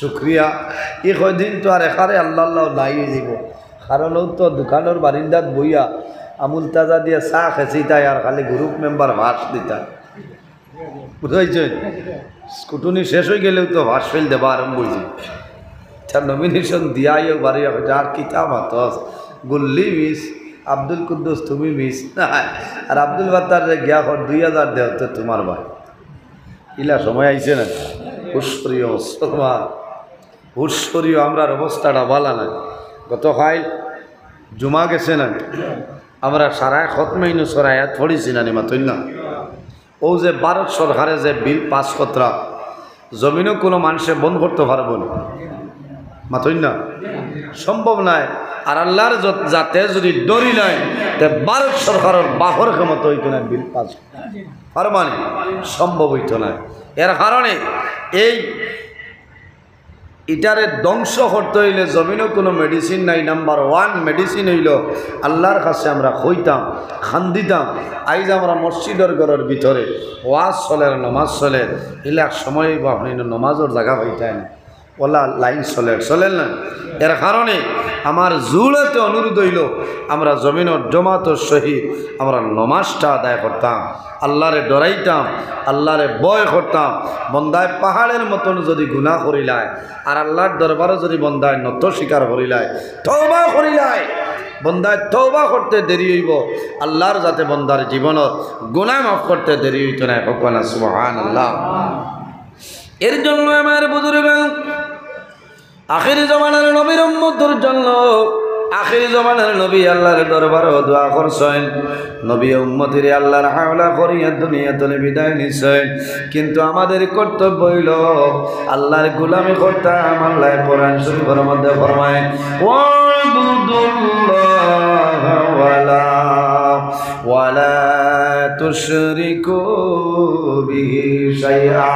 শুক্রিয়া। এই কয়দিন তো আর এখানে আল্লাহ আল্লাহ নাই হয়ে যাব, কারণ তো দোকানের বারিন্দাত বইয়া আমুল তাজা দিয়ে চাহ খেছি তাই আর খালি গ্রুপ মেম্বার ভাস দিতা, বুঝাইছেন? স্কুটুনি শেষ হয়ে গেলেও তো ভাস ফেল দেবা আরম্ভ হয়েছে। নমিনেশন দিয়াইও বাড়ি যার কিতাব হাত গুল্লি মিস, আব্দুল কুদ্দুস তুমি মিস, আর আব্দুল বাত্তার গিয়া 2000 দেও তো তোমার ভাই। ইলা সময় আইছে না, হুশরিও মুসলমান হুশরিও। আমরার অবস্থাটা ভালো না। গত খাই জুমা গেছে না, আমরা সারায় খতমাইনু সরায়াত পড়িছি না নিমাতই না। ও যে ভারত সরকারে যে বিল পাস করা জমিনও কোনো মানুষে বন্ধ করতে পারবো না, মাতই না, সম্ভব নয়। আর আল্লাহর যাতে যদি ডরি নাই তে ভারত সরকারের বাহর ক্ষমতা হইতো না বিল পাস আর মানে সম্ভব হইতো না। এর কারণে এই ইটারে ধ্বংস করতে হইলে জমিনও কোনো মেডিসিন নাই। নাম্বার 1 মেডিসিন হইল আল্লাহর কাছে আমরা হইতাম, খান্দিতাম। আইজ আমরা মসজিদের ঘরের ভিতরে ওয়াজ চলে, নমাজ চলে, ইলাক সময় বা আপনি নমাজের জায়গা হইতাই না, ওলা লাইন চলে না। এর কারণে আমার জুড়েতে অনুরোধ হইল আমরা জমিনের জমাতর সহিত আমরা নমাজটা আদায় করতাম, আল্লাহরে ডরাইতাম, আল্লাহরে ভয় করতাম। বন্দায় পাহাড়ের মতন যদি গুনাহ করিলায় আর আল্লাহর দরবারে যদি বন্দায় নত স্বীকার করিলায়, তওবা করিলায়, বন্দায় তওবা করতে দেরি হইব, আল্লাহর যাতে বন্দার জীবনের গুনাহ মাফ করতে দেরি হইত না। কখনা সুবহানাল্লাহ। এর জন্য আমার বুজুর্গ আখির জমানার নবীর উম্মতের জন্য আখির জমানার নবী আল্লাহর দরবারে দোয়া করছেন। নবী উম্মতির আল্লাহর হাওলা করিয়া দুনিয়া তলে বিদায় নিছেন। কিন্তু আমাদের কর্তব্য হইল আল্লাহর গোলামি করতাম। আল্লাহ কোরআন শরীফের মধ্যে ফরমায় ওয়ালা ওয়ালা তুশরিকু বিহি শাইআ।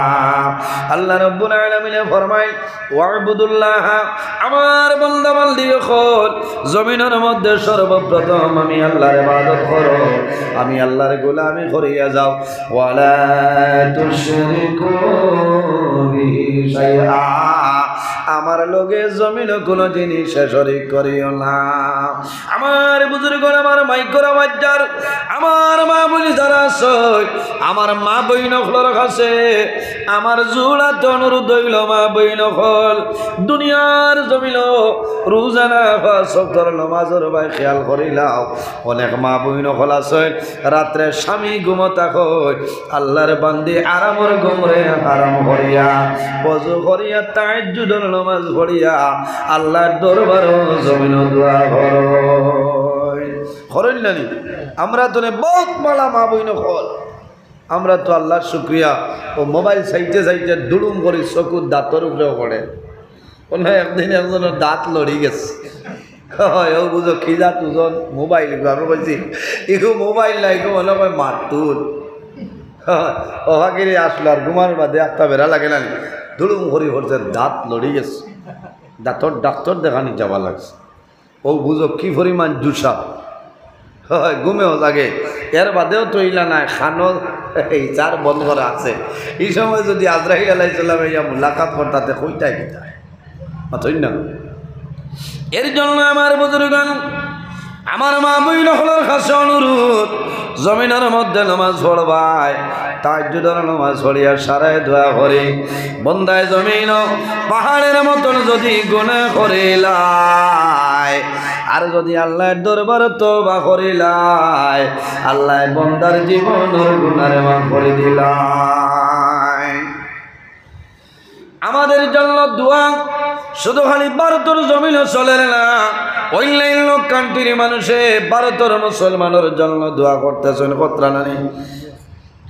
আল্লাহ রাব্বুল আলামিন ফরমায় ওয়াবুদুল্লাহ, আমার বান্দা বান্দি হল জমিনের মধ্যে সর্বপ্রথম আমি আল্লাহর ইবাদত করো, আমি আল্লাহর গোলামি করিয়া যাও। ওয়ালা তুশরিকু বিহি শাইআ, আমার লগে জমিন কোনো জিনিস শরীক করিও না। আমার বুজুর্গ, আমার মাইকরা বাচ্চার, আমার মা বলি যারা আছে, আমার মা বইন হলর কাছে আমার জোড়াত অনুরোধ হইল, মা বইন হল দুনিয়ার জমিল রোজানা সপ্তাহ নমাজের ভাই খেয়াল করিলাও। অনেক মা বইন হল আছে রাত্রে স্বামী ঘুমতা কই আল্লাহর বান্দি আরামর ঘুমরে আরাম করিয়া ওযু করিয়া তাহাজ্জুদের নামাজ পড়িয়া আল্লাহর দরবারে জমিন দোয়া করেন না। আমরা তো বহুত মালা মা বইন হল, আমরা তো আল্লাহর শুক্রিয়া ও মোবাইল সাইটে সাইটে দুলুম করি চকুর দাঁতর উপরেও পড়ে। কোনো একদিন একজনের দাঁত লড়ি গেছে, ও বুঝো কি দাঁত ওজন মোবাইল, আমি বলছি এগো মোবাইল নাই, এগো মনে হয় মারতুল ওহাগিরি আসলো আর ঘুমার বাদে একটা বেড়া লাগে না, দুলুম করি পড়ছে দাঁত লড়ি গেছে, দাঁতর ডাক্তার দেখানি যাওয়া লাগছে। ও বুঝো কি পরিমাণ জুসা, হয় ঘুমেও লাগে। এর বাদেও তৈলা নাই, খানো এই চার বন্ধ করা আছে। এই সময় যদি আজরাইল আলাইহিস সালাম ইয়া মুলাকাত করতাতে কইটাই কিতায় মাতই না। এর জন্য আমার বুজুর্গান, আমার মা বইন হলোর কাছে অনুরোধ, জমিনের মধ্যে নামাজ পড়বাই, তাহাজ্জুদের নামাজ পড়িয়া সারায় দোয়া করে বন্দায় জমিন পাহাড়ের মতন যদি গুনাহ করিলায় আর যদি আল্লাহর দরবারে তওবা করিলায়, আল্লাহ বন্দার জীবনের গুনাহ মাফ করে দিলায়। আমাদের জন্য দোয়া শুধু খালি ভারতের জমিনে চলে না, অন্যান্য কান্ট্রির মানুষে ভারতের মুসলমানের জন্য দোয়া করতেছেন কতরা নানি।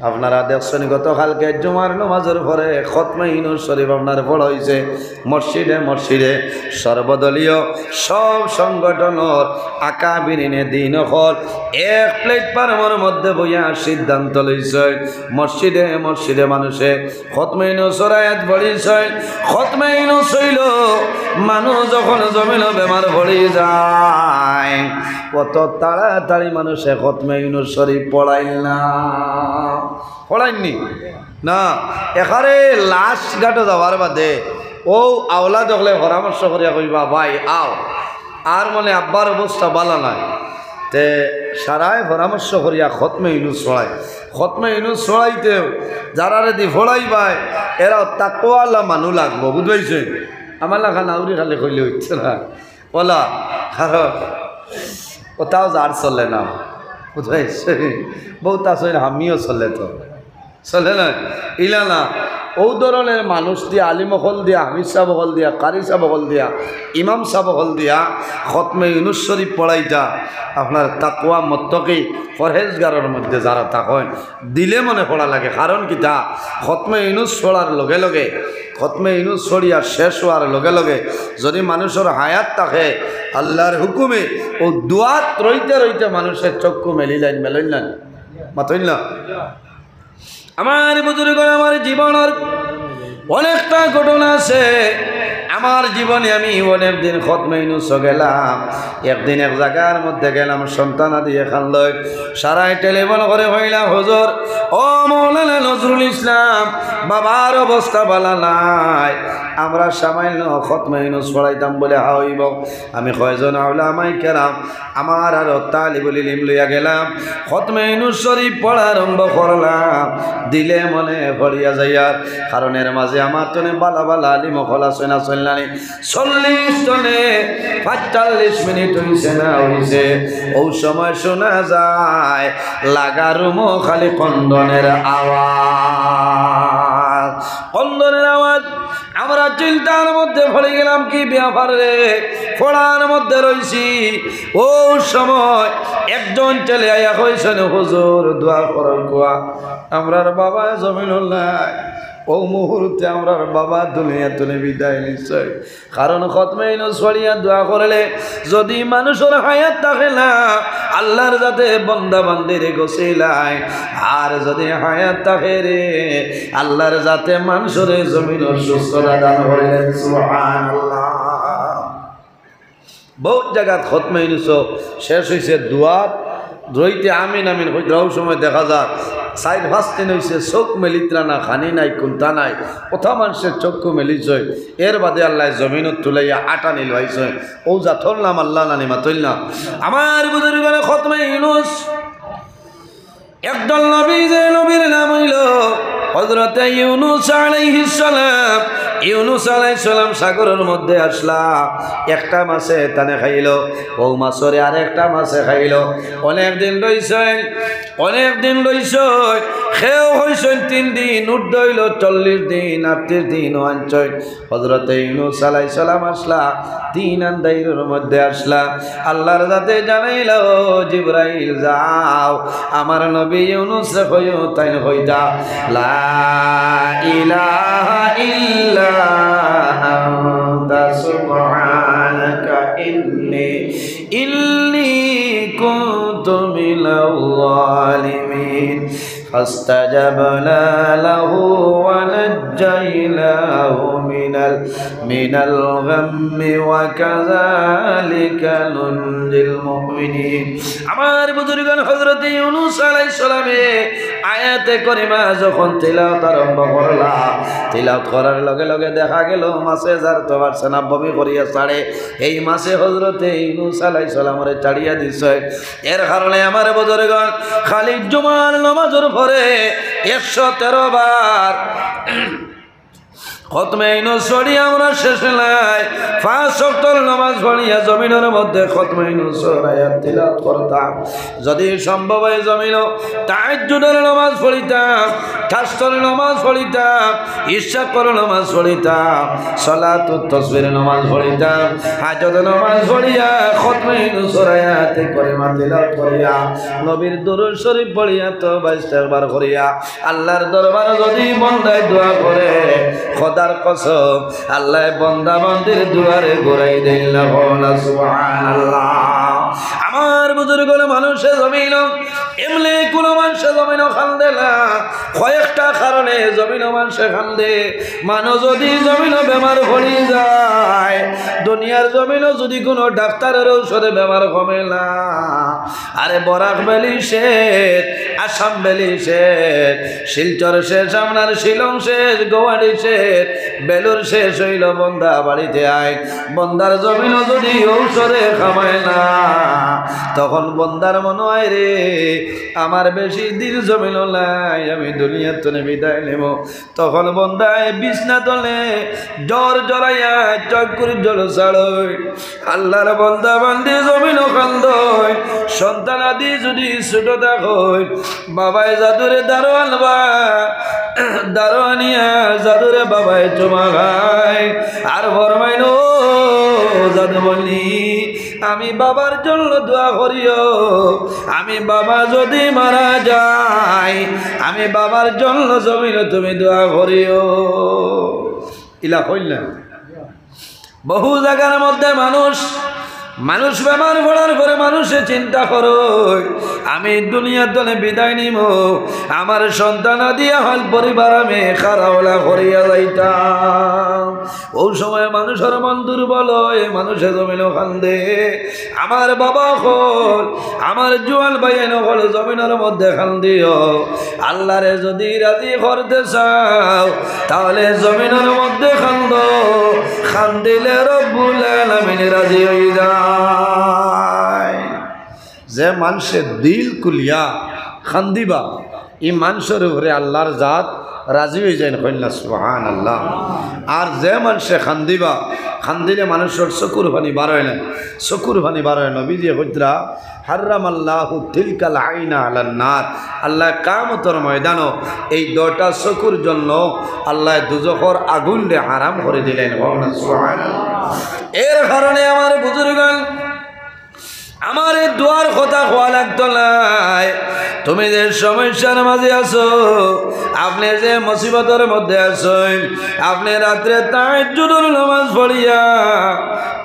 আপনারা দেখছেন গতকালকে জুমার নামাজের পরে খতমে ইনুস শরীফ আপনার পড়া হয়েছে মসজিদে মসজিদে। সর্বদলীয় সব সংগঠনের আকাবিরিনে দিন হল এক প্ল্যাটফর্মের মধ্যে বইয়া সিদ্ধান্ত লইছে মসজিদে মসজিদে মানুষে খতমে ইনুস আয়াত পড়িছে। খতমে ইনুস হইল মানুষ যখন জমিন বেমার পড়ে যায় কত তাড়াতাড়ি মানুষে খতমে ইনুস শরীফ পড়াইল না, পড়াইনি না। এখানে লাশ ঘাটে যাওয়ার বাদে ও আওলা দেখলে পরামর্শ করিয়া কইবা ভাই আও, আর মনে আব্বার অবস্থা ভালো নয়, তে সারায় পরামর্শ করিয়া খতমে ইউনুস পড়ায়। খতমে ইউনুস পড়াইতেও যারা রেদি পড়াইবাই এরা তাকওয়ালা মানুষ লাগবো, বুঝবাইছে? আমার লেখা নাউরি খালি কইলে হচ্ছে না বলা, কারণ কোথাও যার চলে না, বুঝবাইছে? বহুত আছে আমিও চলে, তো চলে না ইলা না। ও ধরনের মানুষ দিয়া, আলিমকল দিয়া, হামিদ সাহবকল দিয়া, কারি সাহবকল দিয়া, ইমাম সাহবকল দিয়া খতমে ইউনুস শরীফ পড়াইতা আপনার তাকওয়া মুত্তাকি পরহেজগারের মধ্যে যারা থাকেন দিলে মনে পড়া লাগে। কারণ কি তা খতমে ইউনুস পড়ার লগে লগে, খতমে ইউনুস পড়িয়া শেষ হওয়ার লগে লগে যদি মানুষের হায়াত থাকে আল্লাহর হুকুমে ও দুয়াত রইতে রইতে মানুষের চক্ষু মেলিলেন মেলইলেন মাতইল। আমার বুজুর্গ, আমার জীবনের অনেকটা ঘটনা আছে। আমার জীবনে আমি অনেক দিন খতমে ইউনুস গেলাম। একদিন এক জায়গার মধ্যে গেলাম, সন্তান আদি এখান লই সারাই টেলিফোন করে হইলাম, হুজুর ও মৌলানা নজরুল ইসলাম, বাবার অবস্থা ভালো নাই, আমরা সামান্য খতমে ইউনুস পড়াইতাম বলে হইব। আমি কয়জন আউলামায়ে কেরাম আমার আর তালিবুল ইলম লইয়া গেলাম, খতমে ইউনুস শরীফ পড়া আরম্ভ করলাম। দিলে মনে পড়িয়া যাইয়ার, কারণ এর মাঝে আমার তনে বালা বালা আলিম খোলা সৈনা চললানি 40 জনে 45 মিনিট হইছে না হইছে, ও সময় শোনা যায় লাগারুমো খালি কন্দনের আওয়াজ, কন্দনের আওয়াজ। আমরা চিন্তার মধ্যে পড়ে গেলাম, কি ব্যাপার রে, পড়ার মধ্যে রইছি। ও সময় একজন ছেলে আয়া কইছেন, হুজুর দোয়া করেন কোয়া, আমরার বাবা জমিনুল্লাহ। ও মুহূর্তে আমরার বাবা দুনিয়া তুলে বিদায় নিশ্চয়। কারণ খতমে ইউনুস পড়িয়া দোয়া করলে যদি মানুষের হায়াত থাকে না, আল্লাহর যাতে বন্দা বান্দিরে গোসিলায়, আর যদি হায়াত থাকে রে আল্লাহর যাতে মানুষের জমিনের সুস্থতা দান করিলেন। সুবহানাল্লাহ। বহুত জায়গা খতমে ইউনুস শেষ হয়েছে দোয়াত রইতে আমিন আমিন হইতেও সময় দেখা যায় 4-5 দিন হয়েছে চোখ মেলিত্রা না, খানি নাই, কুন্তা নাই, কোথা মানুষের চক্ষু মেলিছে। এর বাদে আল্লাহ জমিনত তুলাইয়া আটা নিল হয়েছে, ও যা থরলাম আল্লাহ নানি মাতইলাম। আমার বুজুর্গের খতমে ইউনুস একদল নবী, যে নবীর নাম হইল হযরত ইউনুস আলাইহিস সালাম। ইউনুস আলাইহিস সালাম সাগরের মধ্যে আসলা, একটা মাছে টানে খাইল, ও মাছরে আরেকটা মাছে খাইল। অনেক দিন রইছেন, অনেক দিন রইছেন, খেয়েও হইছেন 3 দিন, উঠ হইল 40 দিন, 38 দিন আনছেন। হযরত ইউনুস আলাইহিস সালাম আসলা, 3 আন্দাইরের মধ্যে আসলা, আল্লাহর যাতে জানাইল, জিবরাইল যাও আমার নবী ইউনুস রে কইও, তাই কইতা লা ইলাহা ইল্লা আনতা সুবহানাকা ইন্নী কুনতু মিনাল যালিমিন। فاستجبنا له ونجيناه من الغم وكذلك ننجي المؤمنين। আমার বুজুর্গান হযরত ইউনুস আলাইহিস সালামে আয়াতে করিমা যখন তিলাওয়াত আরম্ভ করলা, তিলাওয়াত করার লগে লগে দেখা গেল মাছে যার তোমার সেনা বমি করিয়া ছাড়ে, এই মাছে হযরত ইউনুস আলাইহিস সালামরে ছাড়িয়া দিছে। এর কারণে আমার বুজুর্গান খালি জুমার নামাজের পরে 113 বার খতমে ইউনুস পড়িয়া আমরা শেষ নাই, 5 ওয়াক্তের নামাজ পড়িয়া জমিনের মধ্যে খতমে ইউনুসের আয়াত তিলাওয়াত করতাম। যদি সম্ভব হয় জমিন তাহাজ্জুদের নামাজ পড়িতাম, তাসবিহের নামাজ পড়িতাম, ইশরাকের নামাজ পড়িতাম, সালাতুত তাসবিহের নামাজ পড়িতাম, হাজতের নামাজ পড়িয়া খতমে ইউনুসের আয়াত করিমা তিলাওয়াত করিয়া নবীর দরুদ শরীফ পড়িয়া তওবা ইস্তেগফার করিয়া আল্লাহর দরবারে যদি বান্দায় দোয়া করে, খোদার কসম আল্লাহ বান্দা বান্দির দুয়ারে ঘুরাই দেন না। সুবহানাল্লাহ। আমার বুজুর্গ মানুষে জমিন এমনি কোনো মানুষে জমিন খান্দে না, কয়েকটা কারণে জমিন মানুষে খান্দে। মানুষ যদি জমিন বেমার হয়ে যায়, দুনিয়ার জমিনও যদি কোনো ডাক্তারের ঔষধে ব্যবহার কমে না, আরে বরাক ভ্যালি শেষ, আসাম ভ্যালি শেষ, শিলচর শেষ, আপনার শিলং শেষ, গুয়াহাটি শেষ, বেলুর শেষ হইল, বন্দা বাড়িতে আয়। বন্দার জমিনও যদি ঔষধে খামায় না, তখন বন্দার মনে হয় রে আমার বেশি দিন জমিল নাই, আমি দুনিয়ার তনে বিদায় নেব। তখন বন্দায় বিছনা তলে জ্বর জড়াইয়া চক্কুর জল ছাড়ই, আল্লাহর বন্দা বান্দি জমিন কান্দই। সন্তান আদি যদি ছোট থাকই, বাবাই জাদুরে দারোয়ান বা দারোয়ানিয়া জাদুরে বাবাই চুমা খায় আর ফরমাইন ও জাদু বলি আমি বাবার জন্য দোয়া করিও, আমি বাবা যদি মারা যায় আমি বাবার জন্য জমিন তুমি দোয়া করিও। ইলা কইল না। বহু জায়গার মধ্যে মানুষ বেমার পড়ার পরে মানুষে চিন্তা করো আমি দুনিয়ার দলে বিদায় নিব, আমার সন্তান দিয়া হল পরিবার আমি খারাওলা করিয়া যাইতাম। ওই সময় মানুষের মন দুর্বল হয়, মানুষে জমিন কান্দে। আমার বাবা হল আমার জোয়ান ভাই হল জমিনের মধ্যে কান্দিও। আল্লাহরে যদি রাজি করতে চাও তাহলে জমিনের মধ্যে কান্দ, কান্দিলে রব্বুল আলামিন রাজি হয়ে যায়। যে মানুষের দিল কুলিয়া খান্দিবা এই মানুষের উপরে আল্লাহর জাত রাজি হয়ে যায়, কন্যা সুবহানাল্লাহ। আর যে মানুষে খান্দিবা খান্দিলে মানুষের চকুর পানি বাড়ায় না, চকুর পানি বাড়ায়। নবীজি হজরা হারামাল্লাহু তিলকাল আইনা আলান নার, আল্লাহ কিয়ামতের ময়দানও এই দুটা চকুর জন্য আল্লাহ দুজখর আগুনকে হারাম করে দিলেন। এর কারণে আমার বুজুর্গান আমার এই দোয়ার কথা হওয়া লাগতো নাই। তুমি যে সমস্যার মাঝে আছো, আপনি যে মুসিবতের মধ্যে আছেন, আপনি রাত্রে তাহাজ্জুদের নামাজ পড়িয়া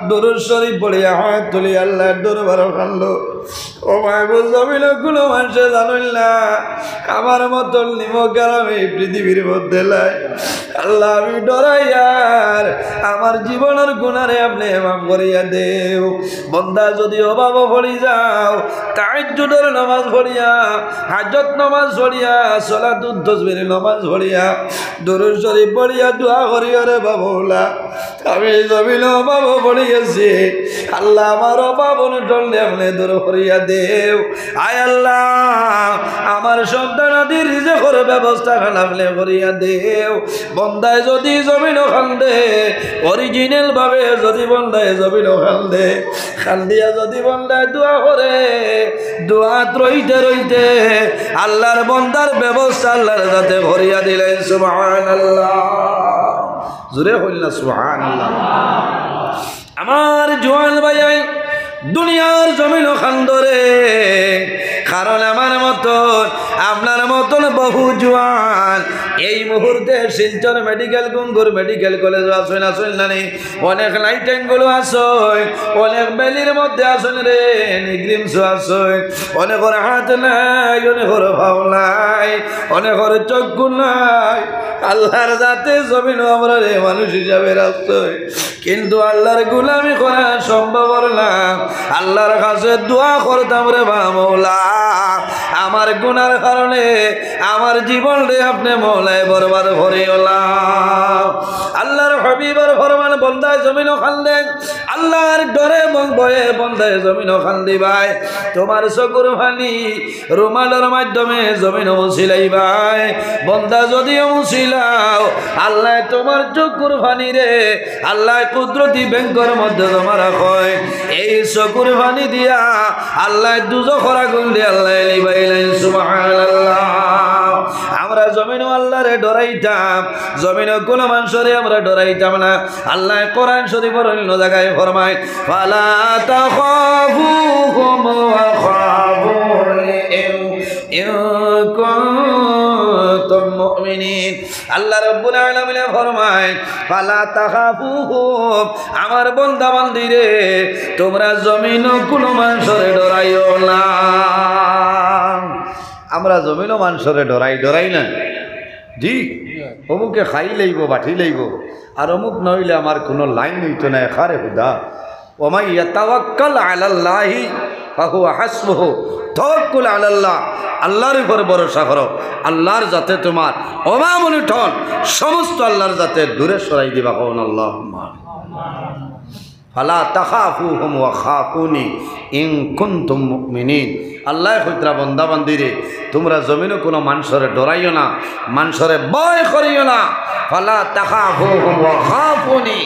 দুরূদ শরীফ পড়িয়া হাত তুলি আল্লাহর দরবারে কান্দো। ও মাহবুব জমিন কোনো মানুষে জানেন না আমার মতন নিমক আমি পৃথিবীর মধ্যে লাই। আল্লাহ আমি ডরাইয়ার আমার জীবনের গুণারে আপনি মাফ করিয়া দেও। বন্দা যদি অভাব পড়ি যাও তাহাজ্জুদের নামাজ পড়িয়া, হাজত নামাজ পড়িয়া, সালাতুত তাসবিহ নামাজ পড়িয়া, দুরূদ শরীফ পড়িয়া দোয়া করিও রে বাবুলা আমি জমিন অভাব পড়িয়াছি, আল্লাহ আমার অভাব টললে আপনি দূর করিয়া দেও। আয় আল্লাহ আমার সন্তান আদির রিজেকের ব্যবস্থা আপনি করিয়া দেও। বন্দায় যদি জমিন কান্দে অরিজিনাল ভাবে, যদি বন্দায় জমিন কান্দে কান্দিয়া যদি বন্দায় দোয়া করে, দোয়া রইতে রইতে আল্লাহর বন্দার ব্যবস্থা আল্লাহর যাতে করিয়া দিলেন। সুবহানাল্লাহ, জোরে কইলা সুবহানাল্লাহ। আমার জোয়ান ভাই দুনিয়ার জমিন খান্দরে, কারণ আমার মতন আপনার মতন বহু জোয়ান এই মুহূর্তে শিলচর মেডিকেল গুঙ্গুর মেডিকেল কলেজ আসেন আসেন না নেই, অনেক লাইটেনগুলো আসেন, অনেক বেলির মধ্যে আসেন রে নিগ্রিমস আসেন, অনেকের হাত নাই, অনেকের ভাব নাই, অনেকের চক্ষু নাই। আল্লাহর যাতে জমিন আমরা রে মানুষ হিসাবে রাখছে, কিন্তু আল্লাহর গুলামি করা সম্ভব না। আল্লাহর কাছে দোয়া করতাম রে বা মৌলা আমার গুনার কারণে আমার জীবন রে আপনি মৌলায় বরবাদ করিওলা। আল্লাহর হাবিবের ফরমান বন্দায় জমিন খান্দে, আল্লাহর ডরে ভয়ে বন্দায় জমিন খান্দি ভাই, তোমার চকুর পানি রুমালের মাধ্যমে জমিন মুছিলাই ভাই। বন্দা যদিও মুছিলাও আল্লাহ তোমার চকুর পানি রে আল্লাহ কুদরতি ব্যাংকের মধ্যে জমা রাখয়। এই চকুর পানি দিয়া আল্লাহ দুজখর আগুন দিয়ে আল্লাহ লিবাইলেন। সুবহানাল্লাহ। আমরা জমিনও আল্লাহরে ডরাইতাম, জমিনও কোনো মানুষরে আমরা ডরাইতাম না। আল্লাহ কোরআন শরীফের অন্য জায়গায় ফরমায় ফালা তাখাফুহুম ওয়া খাফুনি ইন কুনতুম মুমিনিন। আল্লাহ রাব্বুল আলামিন ফরমায় ফালা তাখাফুহুম, আমার বান্দা বান্দিরে তোমরা জমিনও কোনো মানুষরে ডরাইও না। আমরা জমিনও মানুষরে ডরাই না, জি অমুকে খাই লইব বাঠি লইব আর অমুক নইলে আমার কোনো লাইন হইতো না খারে হুদা ওমাই ইয়াতাওয়াক্কাল আলাল্লাহি ফাহুয়া হাসবুহু তাওয়াক্কুল আলাল্লাহ আল্লাহর উপর ভরসা করো আল্লাহর যাতে তোমার অমামনিঠন সমস্ত আল্লাহর যাতে দূরে সরাই দিবা কোন আল্লাহুম্মা ফালা তাখাফুহুম ওয়া খাফুনি ইন কুনতুম মুমিনিন আল্লাহ কইতরা বান্দা বান্দিরে তোমরা জমিনে কোনো মানুষরে ডরাইও না মানুষরে ভয় করিও না ফালা তাখাফুহুম ওয়া খাফুনি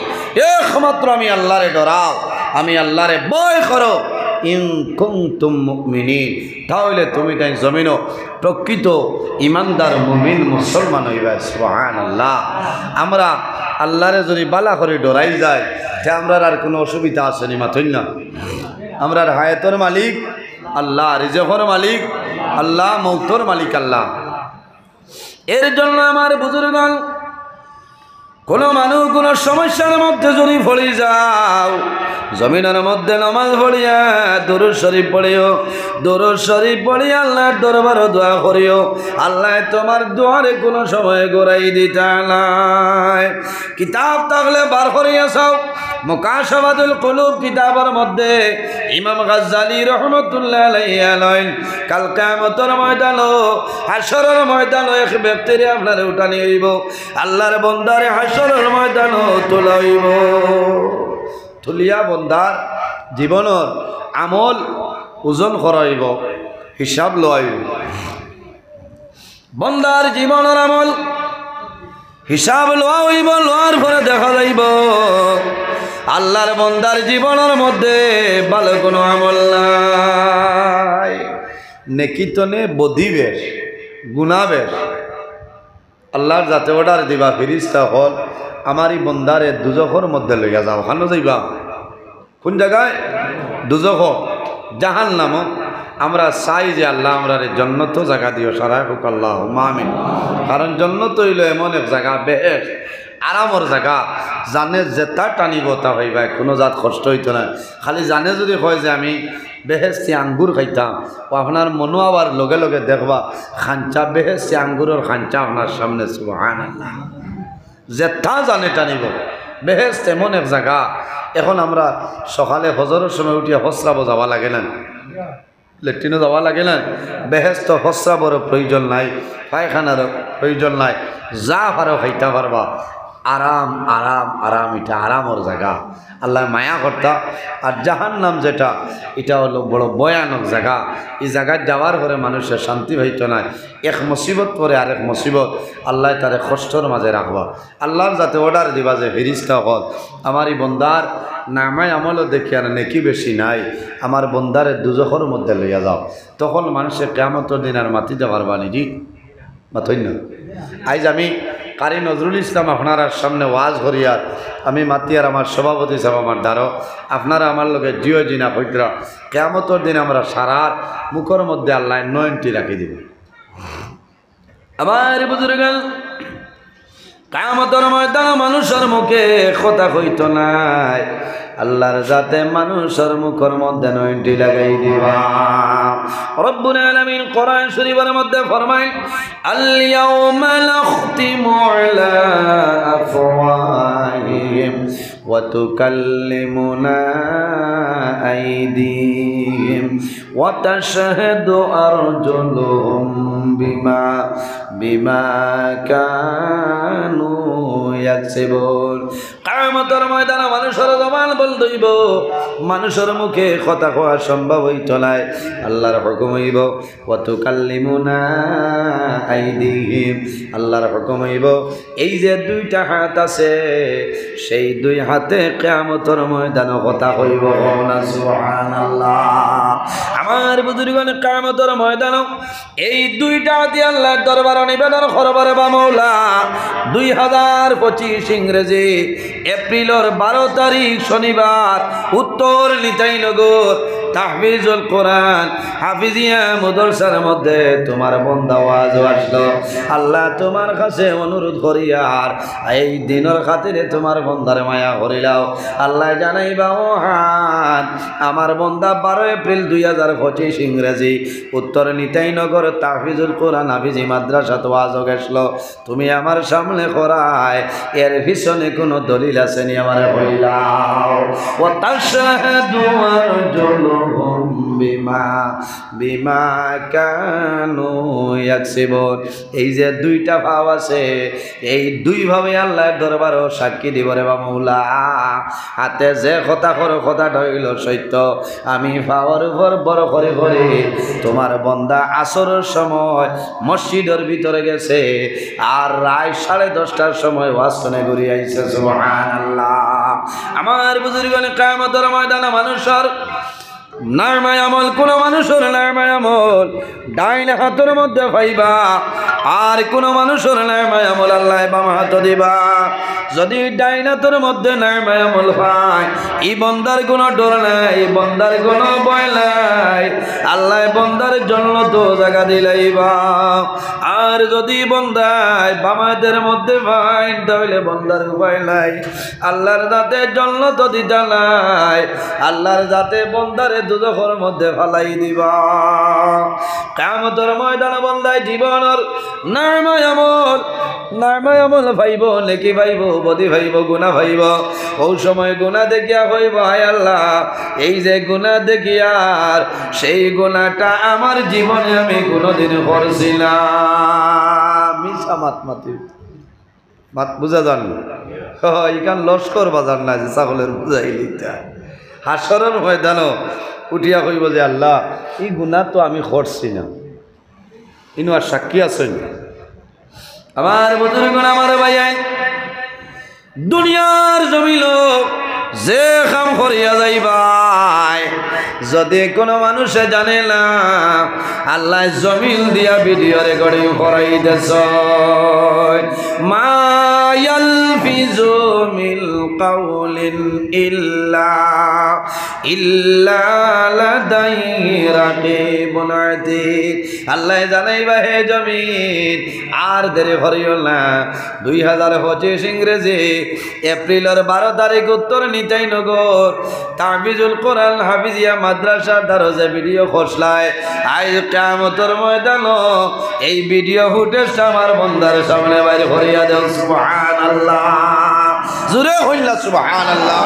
একমাত্র আমি আল্লাহরে ডরাও আমি আল্লাহরে ভয় করো ইন কুনতুম মুমিনিন তাহলে তুমি তাই জমিনও প্রকৃত ইমানদার মুমিন মুসলমান হইবা সুবহানাল্লাহ আমরা আল্লাহরে যদি বালা করে ডরাই যায় তে আমরা আর কোনো অসুবিধা আসেনি মাথইন না আমরা হায়াতের মালিক আল্লাহ রিজকের মালিক আল্লাহ মৌতের মালিক আল্লাহ এর জন্য আমার বুজুর্গগণ কোনো মানুষ কোনো সমস্যার মধ্যে যদি পড়ে যাও জমিনের মধ্যে নামাজ পড়িয়া দরুদ শরীফ পড়িও দরুদ শরীফ পড়িয়া আল্লাহর দরবারে দোয়া করিও আল্লাহ তোমার দোয়ারে কোনো সময় ঘুরাই দিতে নাই কিতাব থাকলে বার করিয়া চাও মুকাশাফাতুল কুলুব কিতাবের মধ্যে ইমাম গাজ্জালী রাহমাতুল্লাহ আলাইহি আলাইন কাল কিয়ামতের ময়দানে হাশরের ময়দানে এক ব্যক্তিরে আপনারে উঠানি হইব আল্লাহর বান্দারে হাশরের ময়দানে তোলা হইব তুলিয়া বন্দার জীবনের আমল ওজন করাইব হিসাব লইব বন্দার জীবনের আমল হিসাব লওয়া হইব লওয়ার পরে দেখা যাইব আল্লাহর বন্দার জীবনের মধ্যে ভালো কোনো আমল নাই নেকিতনে বদিবেশ গুনাবেশ আল্লাহর যাতে অর্ডার দিবা ফিরিস্তা হল আমারই বন্দারে দুজখর মধ্যে লইয়া যাও ওখানে যাইবা কোন জায়গায় দুজখ জাহান্নাম আমরা চাই যে আল্লাহ আমরা জন্নত জায়গা দিও সারা হোক আল্লাহ আমিন কারণ জন্নত হইল এমন এক জায়গা বেহেশত আরামর জায়গা জানে যেটা টানিব তা ভাইবা কোনো জাত কষ্ট হইতো না খালি জানে যদি হয় যে আমি বেহেস্তি আঙ্গুর খাইতাম ও আপনার মনো আবার লগে লগে দেখবা খাঞ্চা বেহেস্তি আঙ্গুরের খাঞ্চা আপনার সামনে সুবহানাল্লাহ যেটা জানে টানিব বেহেস্ত এমন এক জায়গা এখন আমরা সকালে হজরের সময় উঠিয়া হসরাবো যাওয়া লাগে না লেট্রিনও যাওয়া লাগে না বেহেস্ত হসরাবরও প্রয়োজন নাই পায়খানার প্রয়োজন নাই যা পারো খাইতে পারবা আরাম আরাম আরাম এটা আরামর জায়গা আল্লাহ মায়া কর্তা আর জাহান্নাম যেটা এটা হলো বড় ভয়ানক জায়গা এই জায়গায় যাওয়ার পরে মানুষের শান্তি পাইত না এক মুসিবত পরে আরেক মুসিবত আল্লাহ তারে কষ্টর মাঝে রাখবা আল্লাহর যাতে অর্ডার দিবা যে ফেরেশতা হল আমার এই বন্দার নামায় আমলও দেখি আর নেকি বেশি নাই আমার বন্দারে দুজখর মধ্যে লইয়া যাও তখন মানুষের কিয়ামতের দিন আর মাতিতে পারবা নিজি মাথইন না আজ আমি কারি নজরুল ইসলাম আপনার সামনে ওয়াজ করিয়ার আমি মাতিয়ার আমার সভাপতি সাহেব আমার দ্বারা আপনারা আমার লোকে জিও জিনা হইতরা কিয়ামতের দিন আমরা সারার মুখের মধ্যে আল্লাহ 90 রাখি দিব আমার বুজুর্গগণ কিয়ামতের ময়দানে মানুষের মুখে কথা কইত নাই আল্লাহর যাতে মানুষের মুখের মধ্যে 90 লাগাই দিবা রব্বুল আলামিন কোরআন শরীফের মধ্যে ফরমায় আল ইয়াউমা নাখতিমু আলা আফওয়াহিহিম ওয়া তুকাল্লিমুনা আইদিহিম ওয়া তাশহাদু আরজুলুহুম বিমা কানু ইয়াকসিবুন কিয়ামতের ময়দানে মানুষের জবান বলদইব মানুষের মুখে কথা কওয়া সম্ভব হইত নাই আল্লাহর হুকুম হইব ওয়া তুকাল্লিমুনা আইদিহিম আল্লাহর হুকুম হইব এই যে দুইটা হাত আছে সেই দুই হাতে কিয়ামতের ময়দানে কথা কইব না সুবহানাল্লাহ আমার বুজুর্গগণ কিয়ামতের ময়দানে এই দুইটা হাতে আল্লাহর দরবারে নিবেদন করবার বা মাওলা 2025 ইংরেজি এপ্রিলের 12 তারিখ শনিবার উত্তর নিতাইনগর তাহফিজুল কোরআন হাফিজিয়া মাদ্রাসার মধ্যে তোমার বন্দা ওয়াজ আসলো আল্লাহ তোমার কাছে অনুরোধ করি আর এই দিনের খাতিরে তোমার বন্দার মায়া করিলাও আল্লাহ জানাইবা ও হাত আমার বন্দা 12 এপ্রিল 2025 ইংরেজি উত্তর নিতাইনগর তাহফিজুল কোরআন হাফিজি মাদ্রাসা ওয়াজ গেছলো তুমি আমার সামনে করায় এর পিছনে কোনো দলিল আছে নি আমার বলিলাও ওয়া তাশহাদু আরজুলুহুম বিমা কানু ইয়াকসিবুন এই যে দুইটা ভাব আছে এই দুই ভাবে আল্লাহর দরবারে সাক্ষী দিব রে মাওলা হাতে যে কথা করো কথাটা হইল সত্য আমি পাওয়ার উপর বড় করে করে তোমার বন্দা আসরের সময় মসজিদের ভিতরে গেছে আর রাত 10:30টার সময় ওয়াজ শুনে ঘুরে আইছে সুবহানাল্লাহ আমার বুজুর্গগণ কিয়ামতের ময়দানে মানুষের নারমায় আমল কোন মানুষের নারমায় আমল ডাইন হাতের মধ্যে পাইবা আর কোন মানুষের নারমায় আমল আল্লাহ বাম হাত দিবা যদি ডাইন হাতের মধ্যে নারমায় আমল পায় এই বন্দার কোনো ডর নাই বন্দার কোনো ভয় নাই আল্লাহ বন্দার জন্য তো জায়গা দিলাইবা আর যদি বন্দায় বাম হাতের মধ্যে পায় তাহলে বন্দার ভয় নাই আল্লাহর জাতে জন্য তো দিতা নাই আল্লাহর জাতে বন্দারে দুজখের মধ্যে ফালাই দিবা কিয়ামতের ময়দানে বন্দায় জীবনের নারমায় আমল পাইব নেকি পাইব বদি পাইব গুনাহ পাইব ওই সময় গুনাহ দেখিয়া কইব হায় আল্লাহ এই যে গুনাহ দেখিয়ার সেই গুনাহটা আমার জীবনে আমি কোনোদিন করছি না মিছা মাত বুঝা যান ইকান লস্কর বাজার না যে ছাগলের বুঝাই লিখতে হাসরের ময়দানও উঠিয়া কইব যে আল্লাহ এই গুনাহ তো আমি করছি না ইনু আর সাক্ষী আছেন আমার বুজুর্গগণ আমার ভাইয়াই দুনিয়ার জমিন যে কাম করিয়া যাইবাই যদি কোনো মানুষে জানে না আল্লাহ জমিন দিয়া ভিডিও রেকর্ডিং করাইতেছ মা ইয়ালফিজু মিন কাউলিন ইল্লা লাদাইহি রাকিবুন আতীদ আল্লাহ জানাইবা হে জমিন আর দেরি করিও না 2025 ইংরেজি এপ্রিলের 12 তারিখ উত্তর নিতাইনগর তাহফিজুল কোরআন হাফিজিয়া মাদ্রাসা দারজা ভিডিও খসলায় আজ কিয়ামতের ময়দানে এই ভিডিও ফুটেজটা আমার বন্দার সামনে বাইরে করিয়া দাও সুবহানাল্লাহ জোরে হইলা সুবহানাল্লাহ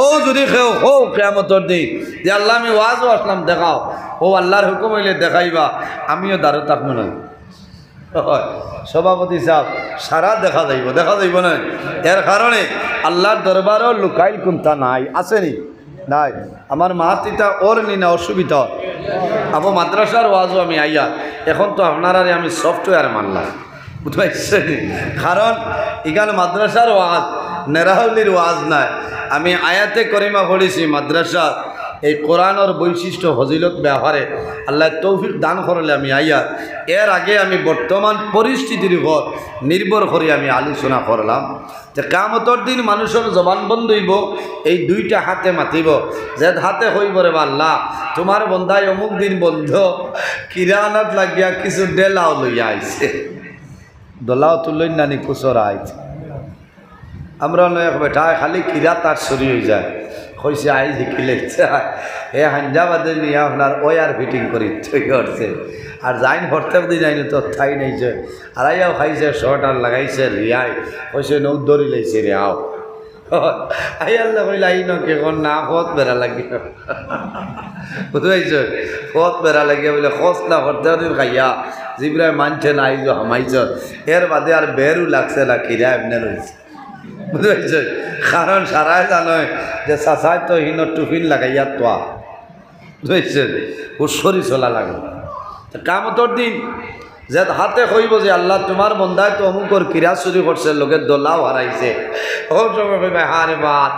ও যদি কেউ হো কিয়ামতের দিন যে আল্লাহ আমি ওয়াজও আসলাম দেখাও ও আল্লাহর হুকুম হইলে দেখাইবা আমিও দাঁড়ো থাকবো না সভাপতি সাহেব সারা দেখা যাইব না এর কারণে আল্লাহর দরবারও লুকাইল কুন্তা নাই আসেনি নাই আমার মাহাতিটা ওর নি না অসুবিধা আবু মাদ্রাসার ওয়াজও আমি আইয়া এখন তো আপনারা আমি সফটওয়্যার মানলাম বুঝতে পারছেন কারণ এখানে মাদ্রাসার ওয়াজ নেরাহলির ওয়াজ নাই আমি আয়াতে করিমা পড়েছি মাদ্রাসা এই কোরআনের বৈশিষ্ট্য ফজিলত ব্যাপারে আল্লাহ তৌফিক দান করলে আমি আইয়া এর আগে আমি বর্তমান পরিস্থিতির উপর নির্ভর করে আমি আলোচনা করলাম যে কিয়ামতের দিন মানুষের জবান বন্ধ হইব এই দুইটা হাতে মাতিব যে হাতে হইব রে আল্লাহ তোমার বন্ধায় অমুক দিন বন্ধ কিরানাত লাগিয়া কিছু ডেলাও লইয়া আইছে দোলাও তুলই নানি কুচরা আইছে আমরা এক বেটায় খালি কিরা তার সরি হয়ে যায় কইছে আই শিখিলে এ হাঞ্জাবাদে নিয়ে আপনার ওয়ার ফিটিং করি করছে আর যাইন ভরতে দিন যাইনি তো ঠাই নেইছে আর আইয়াও খাইছে শর্ট আর লাগাইছে রিয়াই কইছে নৌ দৌড়ি লাইছে রে আও আইয়াল্লা কইলে আই নকে কোন না পথ বেড়া লাগি বুঝতে পারছো পথ বেড়া লাগিয়া বলে খোঁজ না ভরতে দিন খাইয়া জিবরাই মানছে না আইজ হামাইছ এর বাদে আর বেরু লাগছে না কিরা এমনি রয়েছে বুঝতে পারছো কারণ সারাই জানয় যে চাচাই তো হিন টুফিন লাগাইয়া তোয়া বুঝতে উৎসরি চলা লাগে কিয়ামতের দিন যে হাতে কইব যে আল্লাহ তোমার বন্দায় তো অমুকর কিরা চুরি করছে লোকের দোলাও হারাইছে ও সময় কইবে হারে বাদ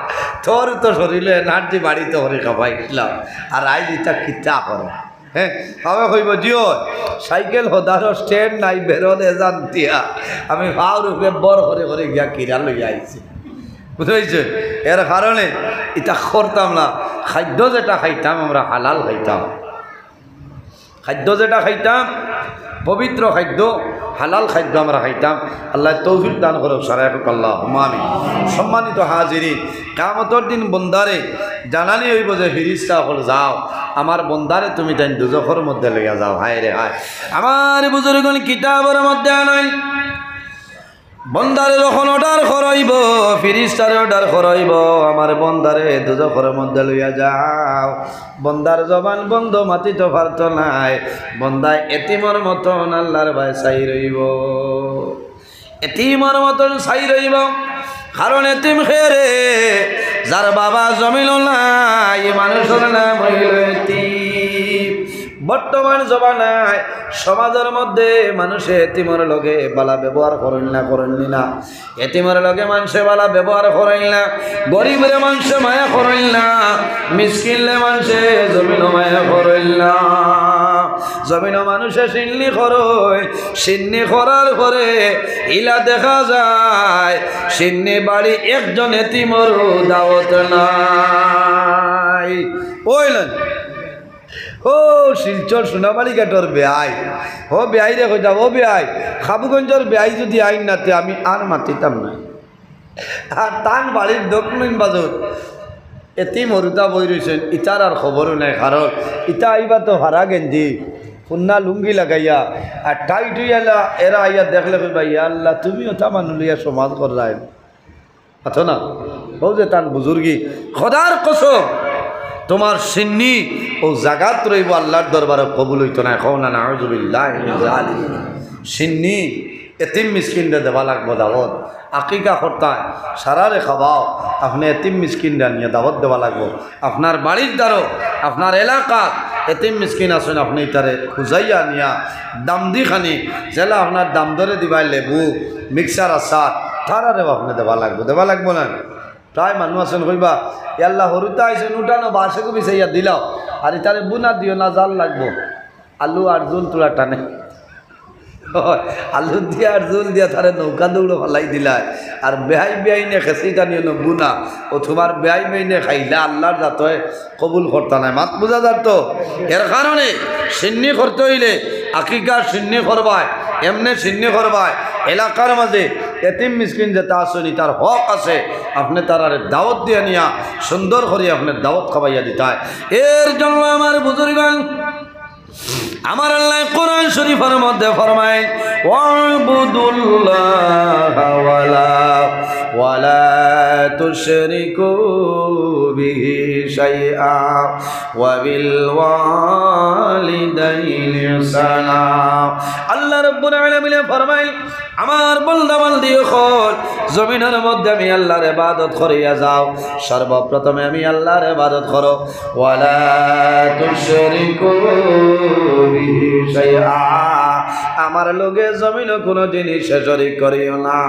তোর তো শরীরে এনার্জি বাড়িতে হরে খাবাইছিলাম আর আইজ এটা কিতা করে হ্যাঁ আমি কইব জিও সাইকেল হদারও স্ট্যান্ড নাই বেরোলে এজান দিয়া আমি ভাও রূপে বর হরে হরে গিয়া কিরা লইয়া আইছি বুঝতে এর কারণে এটা করতাম না। খাদ্য যেটা খাইতাম আমরা হালাল খাইতাম, খাদ্য যেটা খাইতাম পবিত্র খাদ্য হালাল খাদ্য আমরা খাইতাম। আল্লাহ তৌফিক দান করুক সারাই আল্লাহ আমি। সম্মানিত হাজিরিন, কিয়ামতের দিন বন্দারে জানানি হইব যে ফিরিস্তা হল যাও আমার বন্দারে তুমি তাই দুজখের মধ্যে লইয়া যাও। হায় রে হায়, আমার বুজুর্গণ কিতাবের মধ্যে আনই বন্দারে যখন অর্ডার করাইব, ফিরিস্তারে অর্ডার করাইব আমার বন্দারে দুজখের মধ্যে লইয়া যাও। বন্দার জবান বন্ধ মাতিতে পারত নাই, বন্দায় এতিমর মতন আল্লাহর ভাই চাই রইব, এতিমর মতন চাই রইব। কারণ এতিম খেরে যার বাবা জমিল নাই মানুষের নাম হইল এতিম। বর্তমান জমানায় সমাজের মধ্যে মানুষে এতিমর লগে বালা ব্যবহার করেন না, এতিমর লগে মানুষে বালা ব্যবহার করেন না, গরিবের মানুষে মায়া করেন না, মিসকিনলে মানুষে জমিন মায়া করেন না। জমিন মানুষে সিন্নি করয়, সিন্নি করার পরে ইলা দেখা যায় সিন্নি বাড়ি একজন এতিমর দাওয়াত নাই। ওইলেন ও শিলচর সোনাবাড়ি ঘাটর বেআই, ও বেআই রে কইতা ও বেআই খাবুগঞ্জর বেআই যদি আইন নাতে আমি আর মাতিতাম না। আর তান বাড়ির দক্ষিণ বাজর এতিম হরুতা বই রয়েছেন, ইটার আর খবরও নাই। কারণ ইটা আইবা তো হারা গেঞ্জি ফুন্না লুঙ্গি লাগাইয়া আর টাইট হইয়া এরা আইয়া দেখলে কইবা ইয়া আল্লাহ তুমি ওটা মানুষ লইয়া সমাজ করাই আছো না। ও যে তান বুজুর্গি খোদার কসম তোমার সিন্নি ও জাগাত রইব আল্লাহর দরবারে কবুল হইতো না। কও না নাউযুবিল্লাহি মিন যালিক। সিন্নি এতিম মিসকিনরে দেওয়া লাগবো দাওয়াত, আকিকা করতায় সারারে খাওয়াও, আপনি এতিম মিসকিনরা নিয়ে দাওয়াত দেওয়া লাগবো। আপনার বাড়ির দ্বারও আপনার এলাকা এতিম মিসকিন আছেন, আপনি তারে খুঁজাইয়া নিয়া দাম দি খানি জেলা আপনার দাম ধরে দিবাই লেবু মিক্সার আচার তারারেও আপনি দেওয়া লাগবো না। প্রায় মানুষ আছেন কইবা আল্লাহ হরুতা আইসেন উঠানো বাসেকে বিছাইয়া দিলাও আর তারে বুনা দিও না জাল লাগবো। আলু আর জুল তোলা টানে, আলু দিয়া আর জুল দিয়া তারে নৌকা দৌড়ো ফেলাই দিলাই আর বেহাই বেআইনে খেসি টানিও ন বুনা ও তোমার বেহাই বেআইনে খাইলা আল্লাহর যাতে কবুল করতা নাই। মাত বুঝা যার তো এর কারণে সিন্নি করতে হইলে আকিকার সিন্নি করবায়, এমনি সিন্নি করবায় এলাকার মাঝে এতিম মিসকিন যেটা আসেনি তার হক আছে, আপনি তার দাওয়াত দিয়ে নিয়া সুন্দর করে আপনার দাওয়াত খাবাইয়া দিতায়। এর জন্য আমার বুজুর্গান আমার আল্লাহ কোরআন শরীফের মধ্যে ফরমায় ওয়াবুদুল্লাহ ওয়ালা তুশরিকু বিহি শাইআ ওয়া বিল ওয়ালিদাইনি ইহসানা। আল্লাহ রাব্বুল আলামিন ফরমায় আমার বান্দা বান্দি হল জমিনের মধ্যে আমি আল্লাহর ইবাদত করিয়া যাও, সর্বপ্রথমে আমি আল্লাহর ইবাদত করো। ওয়ালা তুশরিকু বিহি শাইআ, আমার লগে জমিন কোনো জিনিস শরীক করিও না।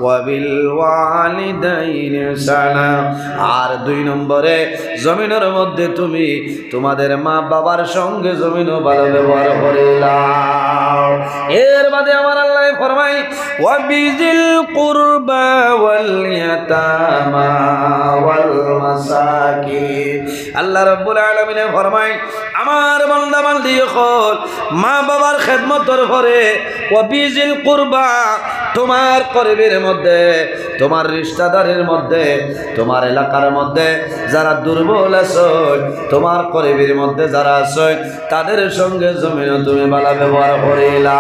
ওয়া বিল ওয়ালিদাইনি ইহসানা, আর 2 নম্বরে জমিনের মধ্যে তুমি তোমাদের মা বাবার সঙ্গে জমিনও ভালো ব্যবহার করিলা। এর বাদে আমার আল্লাহ ফরমাই ওয়া বিজিল কুরবা ওয়াল ইয়াতামা ওয়াল মাসাকিন। আল্লাহ রাব্বুল আলামিন ফরমাই আমার বান্দা বান্দি হল মা বাবার খেদমতের পরে ওয়া বিজিল কুরবা, তোমার করিবের মধ্যে, তোমার রিশতাদারের মধ্যে, তোমার এলাকার মধ্যে যারা দুর্বল আছে, তোমার করিবের মধ্যে যারা আছে তাদের সঙ্গে জমিন তুমি ভালো ব্যবহার করিলা।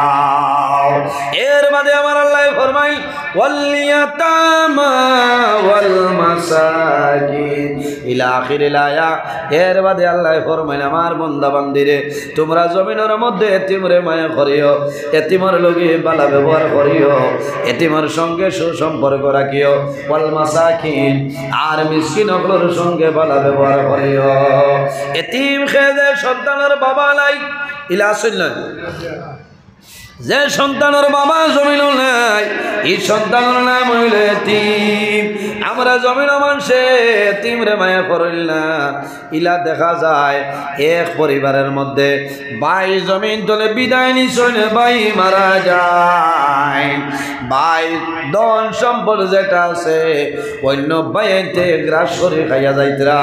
এর বাদে আমার আল্লাহ ফরমাই ওয়াল ইয়াতামা ওয়াল মাসাকিন ইলা আখিরিল আয়া। এর বাদে আল্লাহ ফরমাই আমার বান্দা বান্দিরে তোমরা জমিনের মধ্যে এতিমরে মায়া করিও, এতিমের লগে ভালো ব্যবহার করিও, এতিমের সঙ্গে সুসম্পর্ক রাখিও। ওয়াল মাসাকিন, আর মিসকিনগুলোর সঙ্গে ভালো ব্যবহার করিও। এতিম খেয়ে সন্তানের বাবা নাই ইলা শুনলেন, যে সন্তানের বাবা জমিন নাই এই সন্তানের নাম হইল এতিম। আমরা জমিন মানুষে এতিমরে মায়া করিল না। ইলা দেখা যায় এক পরিবারের মধ্যে ভাই জমিন তলে বিদায় নিছনে ভাই মারা যায়, নাই ভাই ধন সম্পদ যেটা আছে অন্য ভাইতে গ্রাস করে খাইয়া যাইতরা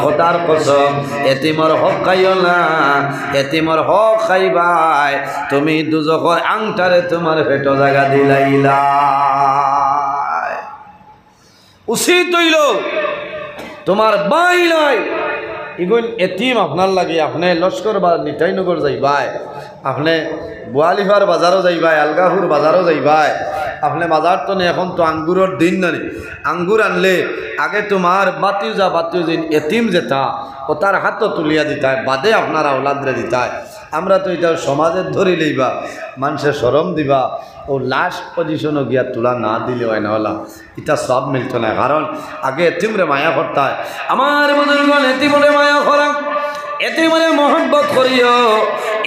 খোদার কসম এতিমর হক খাইও না এতিমর হক খাইবাই তুমি দুজখর আংটারে তোমার পেটো জায়গা দিলাইলা উচিত হইল তোমার বাই নাই ইগুন এতিম আপনার লাগে আপনি লস্কর বা নিতাইনগর যাইবাই আপনি বোয়ালিফার বাজারও যাইবাই আলগাহুর বাজারও যাইবাই আপনি বাজার তো নেই এখন তো আঙ্গুরের দিন না আঙ্গুর আনলে আগে তোমার বাতিও দিন এতিম যেতা ও তার হাতও তুলিয়া দিতায় বাদে আপনার আওলাদরে দিতায় আমরা তো এটা সমাজের ধরে লইবা মানুষের শরম দিবা ও লাস্ট পজিশনও গিয়া তোলা না দিলে হয় না হলা এটা সব মিলত না কারণ আগে এতিমরে মায়া করতায় আমার বুজুর্গণ এতিমরে মায়া করা এতিমরে মহব্বত করিও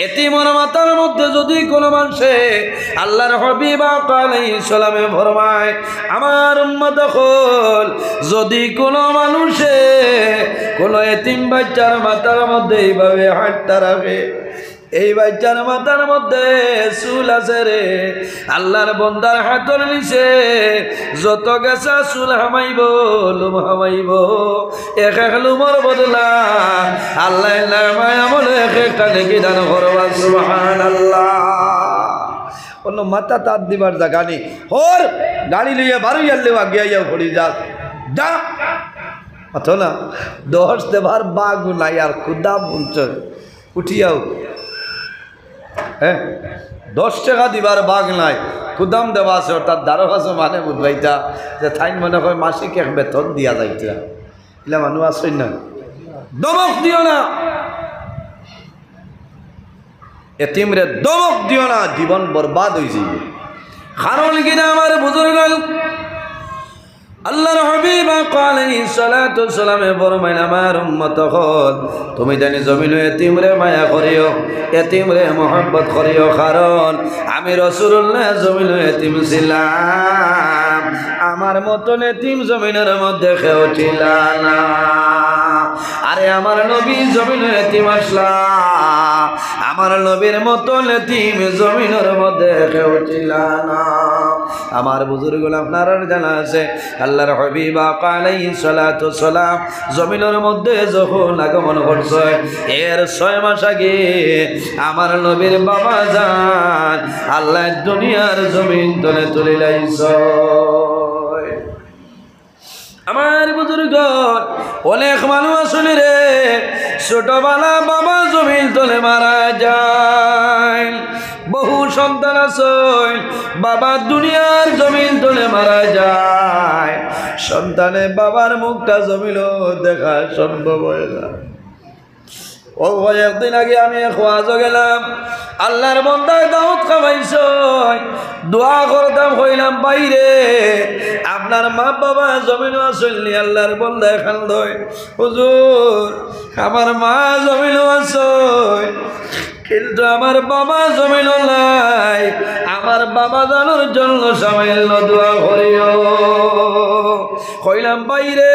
এতিমর মাতার মধ্যে যদি কোনো মানুষে আল্লাহর হাবিব আলাইহিস সালামে ফরমায় আমার উম্মত হল যদি কোনো মানুষে কোনো এতিম বাচ্চার মাতার মধ্যে এইভাবে হাতটা রাখে এই বাচ্চার মাথার মধ্যে চুল আছে রে আল্লাহর বন্দার হাতর নিচে যত গেছা চুল হামাইব লুম হামাইব এক এক লুমর বদলা আল্লাহ মায়া বলে এক একটা নেকি দান করবা সুবহানাল্লাহ অন্য মাথা তার দিবার জায়গা নেই হর গাড়ি লইয়া বারো ইয়াল্লে আগে ঘড়ি যা যা অথ না 10 দেবার বাঘ নাই আর খুদা বলছ উঠিয়াও হ্যাঁ 10 টাকা দিবার বাঘ নাই কুদাম দেওয়া আছে অর্থাৎ 12 মানে বুঝবাইতা যে থাইন মনে হয় মাসিক এক বেতন দিয়া যাইতা এলা মানুষ আসেন না দমক দিও না এতিমরে দমক দিও না জীবন বরবাদ হয়ে যাবে কারণ কিনা আমার বুজুর্গ আল্লাহর হাবিব আলাইহিস সালাতু সালামে ফরমাইলেন আমার উম্মত হল তুমি জানি জমিনে এতিমরে মায়া করিও এতিমরে মোহাব্বত করিও কারণ আমি রাসূলুল্লাহ জমিনে এতিম ছিলাম আমার মতন এতিম জমিনের মধ্যে কেউ ছিল না আরে আমার নবী জমিনে এতিম আসলা আমার নবীর মতন এতিম জমিনের মধ্যে কেউ ছিল না আমার বুজুর্গ আপনার জানা আছে আল্লাহর হাবিব আলাইহিস সালাতু সালাম জমিনের মধ্যে যখন আগমন করছে এর 6 মাস আগে আমার নবীর বাবা জান আল্লাহ দুনিয়ার জমিন তলে তুলে লাইছে আমার বুজুর্গ অনেক মানুষ আসলে রে ছোটবেলা বাবা জমিন তলে মারা যায় বহু সন্তান আছে বাবা দুনিয়ার জমিন তলে মারা যায় সন্তানে বাবার মুখটা জমিল দেখা সম্ভব হয় না ও ভাই একদিন আগে আমি খোয়াজো গেলাম আল্লাহর বন্দায় দাওয়াত খাওয়াইছ দোয়া করতাম হইলাম বাইরে আপনার মা বাবা জমিন আসলনি আল্লাহর বন্দায় খান দয় হুজুর আমার মা জমিন আসল কিন্তু আমার বাবা জমিন নাই আমার বাবা জানোর জন্য সামান্য দোয়া করিও কইলাম বাইরে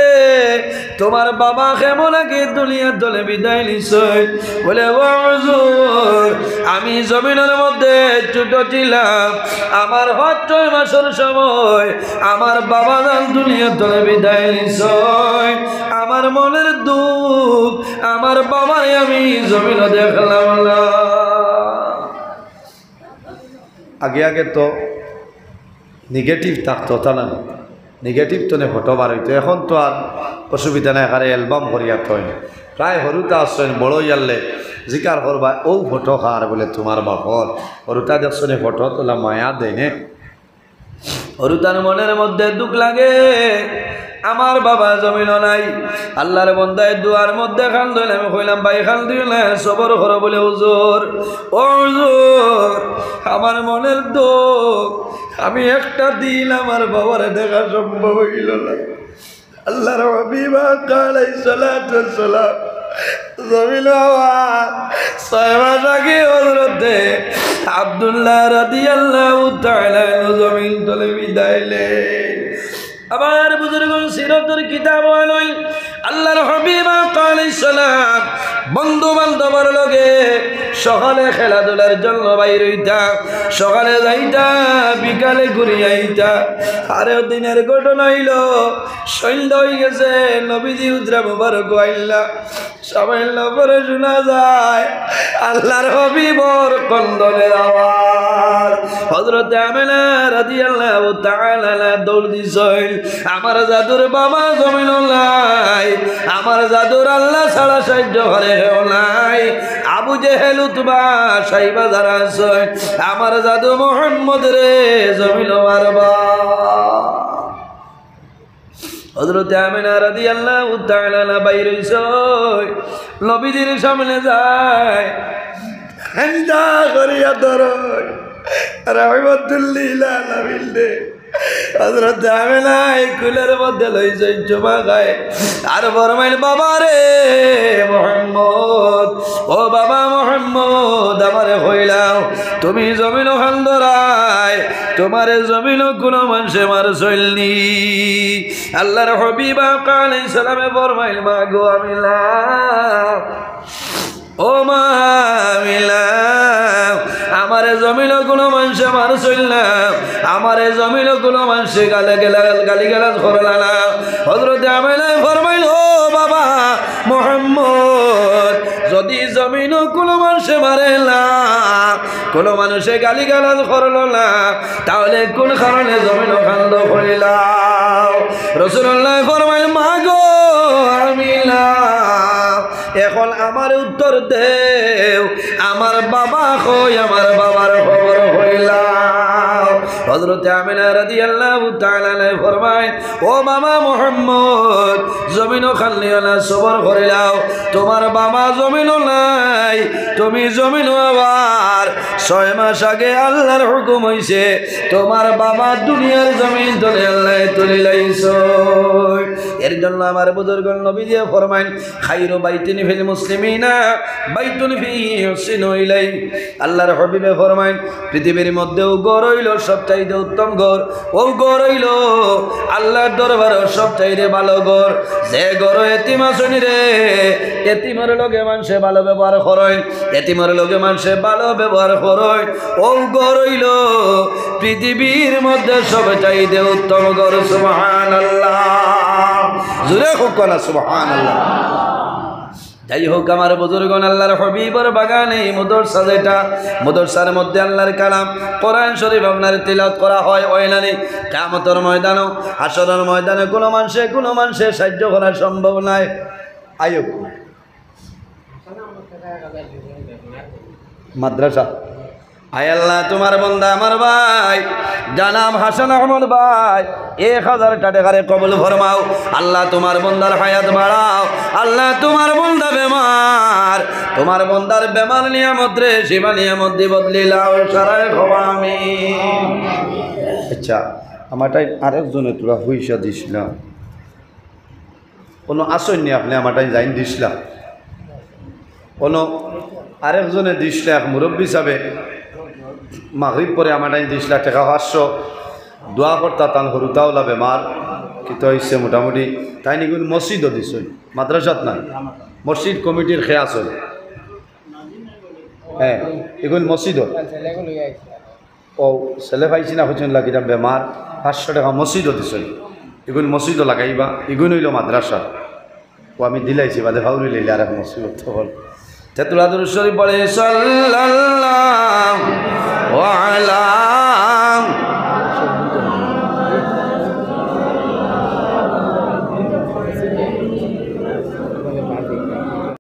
তোমার বাবা কেমন আগে দুনিয়ার দলে বিদায় নিছে বলে ও হুজুর আমি জমিনের মধ্যে ছোট ছিলাম আমার 6 মাসের সময় আমার বাবা জান দুনিয়ার দলে বিদায় নিছে আমার মনের দুঃখ আমার বাবারে আমি জমিনে দেখলাম না আগে আগে তো নেগেটিভ থাকতো তা না নেগেটিভ তো নে ফটো বার হইতো এখন তো আর অসুবিধা নাই কারে অ্যালবাম করিয়া থয় প্রায় হরুতা আসছেন বড় ইয়ারলে জিকার করবা ও ফটো খার বলে তোমার বাপর হরুতা দেখছো নে ফটো তোলা মায়া দেয় নে হরুতার মনের মধ্যে দুঃখ লাগে আমার বাবা জমিন নাই আল্লাহর বন্দায় দুয়ার মধ্যে খান ধইলে আমি কইলাম ভাই খান দিলে সবর করো বলে হুজুর ও হুজুর আমার মনের দুঃখ আমি একটা দিন আমার বাবারে দেখা সম্ভব হইল না আল্লাহর হাবিব আলাইহিস সালাতু সালাম জমিন 6 মাস আগে হযরতে আব্দুল্লাহ রাদিয়াল্লাহু তাআলা জমিন তলে বিদায় নেন আবার বুজুর্গ সিরাতের কিতাব হলো আল্লাহর হাবিব আলাইহিস সালাম বন্ধু বান্ধবের লগে সকালে খেলাধুলার জন্য বাইর হইতা, সকালে যাইতা বিকালে ঘুরে আইতা। আরে দিনের ঘটনা হইল সন্ধ্যা হয়ে গেছে, নবীজি উদ্রা মুবারক আইলা সামান্য পরে শোনা যায় আল্লাহর হাবিবর কন্দনের আওয়াজ। হযরত আমিনা রাদিয়াল্লাহু তাআলা দৌড় দিছেন, আমার জাদুর বাবা জমিন নাই, আমার জাদুর আল্লাহ ছাড়া সাহায্য করে নাই। আবু জেহেল উতবা সাইবা যারা আছে, আমার জাদু মুহাম্মদ রে জমিন মারবা। হযরত আমিনা রাদিয়াল্লাহু তাআলা বাইরে হইছে, নবীজির সামনে যায়, হান্দা করিয়া ধরো রাহমাতুল লিল আলামিন রে। হযরত আমিনা এই কুলের মধ্যে লইছে জমা গায় আর ফরমাইল, বাবা রে মুহাম্মদ, ও বাবা মুহাম্মদ, আমারে কইলাও তুমি জমিন খান্দরায়, তোমারে জমিন কোন মানুষে মার চলনি। আল্লাহর হাবিব আলাইহিস সালামে ফরমাইল, মা গো আমিনা, ও মা আমিনা, আমারে জমিন কোনো মানুষে মার চলনা, আমারে জমিন কোনো মানুষে গালি গালাজ করলা না। হযরত আমিনা ফরমাইল, ও বাবা মুহাম্মদ, যদি জমিন কোনো মানুষে মারে না, কোনো মানুষে গালি গালাজ করল না, তাহলে কোন কারণে জমিন খান্দ করিলাম? রাসূলুল্লাহ ফরমাইল, মা গো আমিনা, এখন আমার উত্তর দেও, আমার বাবা কই, আমার বাবার খবর হইলাম। হযরত আমিনা রাদিয়াল্লাহু তাআলা ফরমায়, ও বাবা মুহাম্মদ, জমিনও খালিও না, সবর করিলাও, তোমার বাবা জমিনও নাই, তুমি জমিনও আবার 6 মাস আগে আল্লাহর হুকুম হইছে তোমার বাবা দুনিয়ার জমিন তলে আল্লাহ তুলে লাইছো। এর জন্য আমার বুজুর্গ নবী দিয়ে ফরমাইন, খায়রু বাইতিন ফিল মুসলিমিনা বাইতুন ফিহি হুসনু ইলাই। আল্লাহর হাবিবে ফরমাইন, পৃথিবীর মধ্যেও গড় হইল সবচাইতে উত্তম ঘর, ও গড় হইল আল্লাহর দরবারে সবচাইতে ভালো ঘর, যে ঘর এতিম আসনি রে, এতিমের লগে মানুষে ভালো ব্যবহার করেন, এতিমের লগে মানুষে ভালো ব্যবহার করেন, ও ঘর হইল পৃথিবীর মধ্যে সবচাইতে উত্তম ঘর। সুবহানাল্লাহ, জোরে হোক না সুবহানাল্লাহ। যাই হোক আমার বুজুর্গণ, আল্লাহর হাবিবের বাগানে মাদ্রাসা, যেটা মাদ্রাসার মধ্যে আল্লাহর কালাম কোরআন শরীফ আপনার তিলাওয়াত করা হয়, ওইলানি কিয়ামতের ময়দানে হাশরের ময়দানে কোনো মানুষে সাহায্য করা সম্ভব নয়। আয়ুব মাদ্রাসা, আয় আল্লাহ তোমার বান্দা আমার ভাই জানাব হাসান আহমদ ভাই 1000 টাকারে কবুল ফরমাও। আল্লাহ তোমার বান্দার হায়াত বাড়াও। আল্লাহ তোমার বান্দা বেমার, তোমার বান্দার বেমার নিয়ামত রে শিবা নিয়ামত দি বদলি লাও সারায় আমিন। আচ্ছা, আমারটাই আরেকজনে তোরা পয়সা দিছিলাম, কোনো আসেননি আপনি আমারটাই যাইন দিছিলাম, কোনো আরেকজনে দিছিল এক মুরব্বী সাহেবে মাগরিব পরে আমারটাই দিছিলা টাকা 500 দোয়া করতা, তান হরুতাওলা বেমার কিন্তু হয়েছে মোটামুটি, তাই নাকি মসজিদও দিছ, মাদ্রাসাত নাই, মসজিদ কমিটির খেয়া চল, হ্যাঁ এগুলো মসজিদও ও ছেলে পাইছি না হচ্ছেন লাগিটা বেমার 500 টাকা মসজিদও দিছ, এগুলো মসজিদও লাগাইবা, এগুলো হইল মাদ্রাসা, ও আমি দিলাইছি বাদে ভাউরি লইলে আর এক মসজিদ তখন তেতুলা দুরূদ শরীফ পড়ে সাল্লাল্লাহু আলা